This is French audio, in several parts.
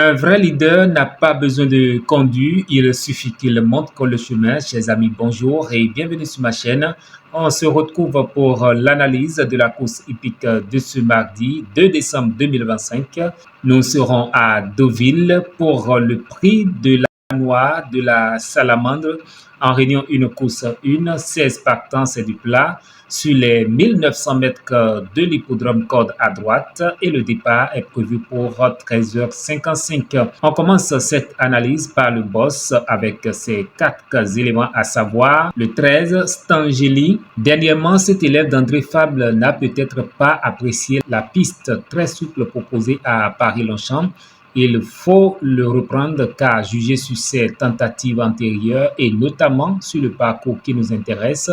Un vrai leader n'a pas besoin de conduire, il suffit qu'il montre le chemin. Chers amis, bonjour et bienvenue sur ma chaîne. On se retrouve pour l'analyse de la course hippique de ce mardi 2 décembre 2025. Nous serons à Deauville pour le prix de la noix de la salamandre en réunion une course 1, 16 partants, c'est du plat sur les 1900 mètres de l'hippodrome corde à droite et le départ est prévu pour 13h55. On commence cette analyse par le boss avec ses 4 éléments à savoir le 13 Stangeli. Dernièrement, cet élève d'André Fable n'a peut-être pas apprécié la piste très souple proposée à Paris-Longchamp. Il faut le reprendre car juger sur ses tentatives antérieures et notamment sur le parcours qui nous intéresse,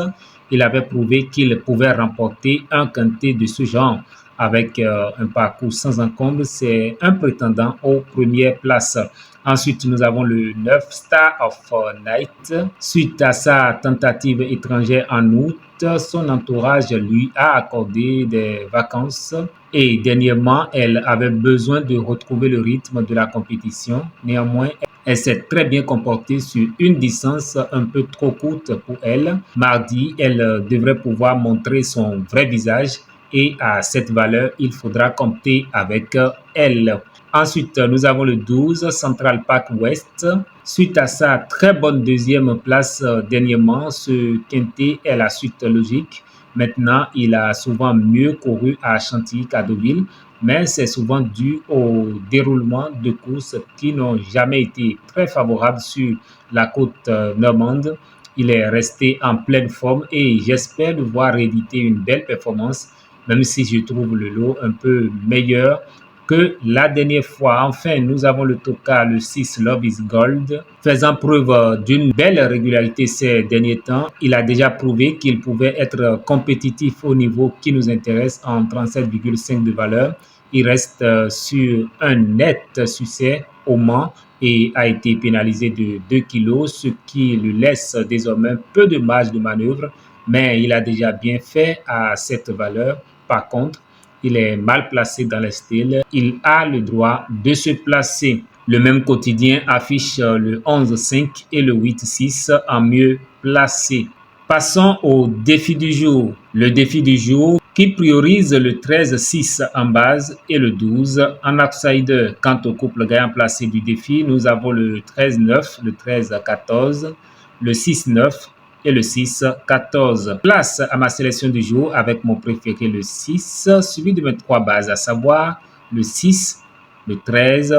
il avait prouvé qu'il pouvait remporter un quintet de ce genre. Avec un parcours sans encombre, c'est un prétendant aux premières places. Ensuite, nous avons le 9 Star of Night. Suite à sa tentative étrangère en août, son entourage lui a accordé des vacances et dernièrement, elle avait besoin de retrouver le rythme de la compétition. Néanmoins, elle s'est très bien comportée sur une distance un peu trop courte pour elle. Mardi, elle devrait pouvoir montrer son vrai visage et à cette valeur, il faudra compter avec elle. Ensuite, nous avons le 12 Central Park West. Suite à sa très bonne deuxième place dernièrement, ce quintet est la suite logique. Maintenant, il a souvent mieux couru à Chantilly qu'à Deauville, mais c'est souvent dû au déroulement de courses qui n'ont jamais été très favorables sur la côte normande. Il est resté en pleine forme et j'espère le voir rééditer une belle performance, même si je trouve le lot un peu meilleur que la dernière fois. Enfin, nous avons le Toka, le 6 Love is Gold, faisant preuve d'une belle régularité ces derniers temps. Il a déjà prouvé qu'il pouvait être compétitif au niveau qui nous intéresse en 37,5 de valeur. Il reste sur un net succès au Mans et a été pénalisé de 2 kilos, ce qui lui laisse désormais peu de marge de manœuvre, mais il a déjà bien fait à cette valeur. Par contre, il est mal placé dans les styles. Il a le droit de se placer. Le même quotidien affiche le 11-5 et le 8-6 en mieux placé. Passons au défi du jour. Le défi du jour qui priorise le 13-6 en base et le 12 en outsider. Quant au couple gagnant placé du défi, nous avons le 13-9, le 13-14, le 6-9 et le 6-14. Place à ma sélection du jour avec mon préféré le 6, suivi de mes 3 bases, à savoir le 6, le 13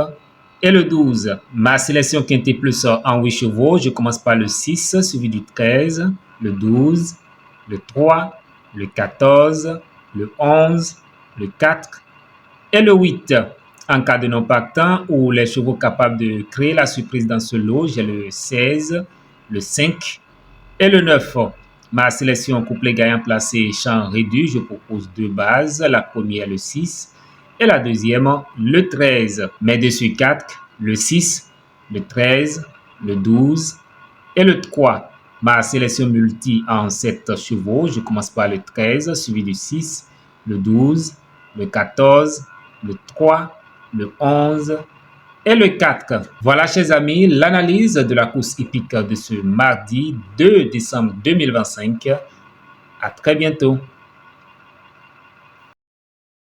et le 12. Ma sélection quintet plus en 8 chevaux, je commence par le 6, suivi du 13, le 12, le 3, le 14, le 11, le 4 et le 8. En cas de non partant ou les chevaux capables de créer la surprise dans ce lot, j'ai le 16, le 5 et le 9. Ma sélection couplet gagnant placé champ réduit, je propose 2 bases. La première, le 6 et la deuxième, le 13. Mes dessus 4, le 6, le 13, le 12 et le 3. Ma sélection multi en 7 chevaux, je commence par le 13, suivi du 6, le 12, le 14, le 3, le 11 et le 4. Voilà, chers amis, l'analyse de la course hippique de ce mardi 2 décembre 2025. À très bientôt.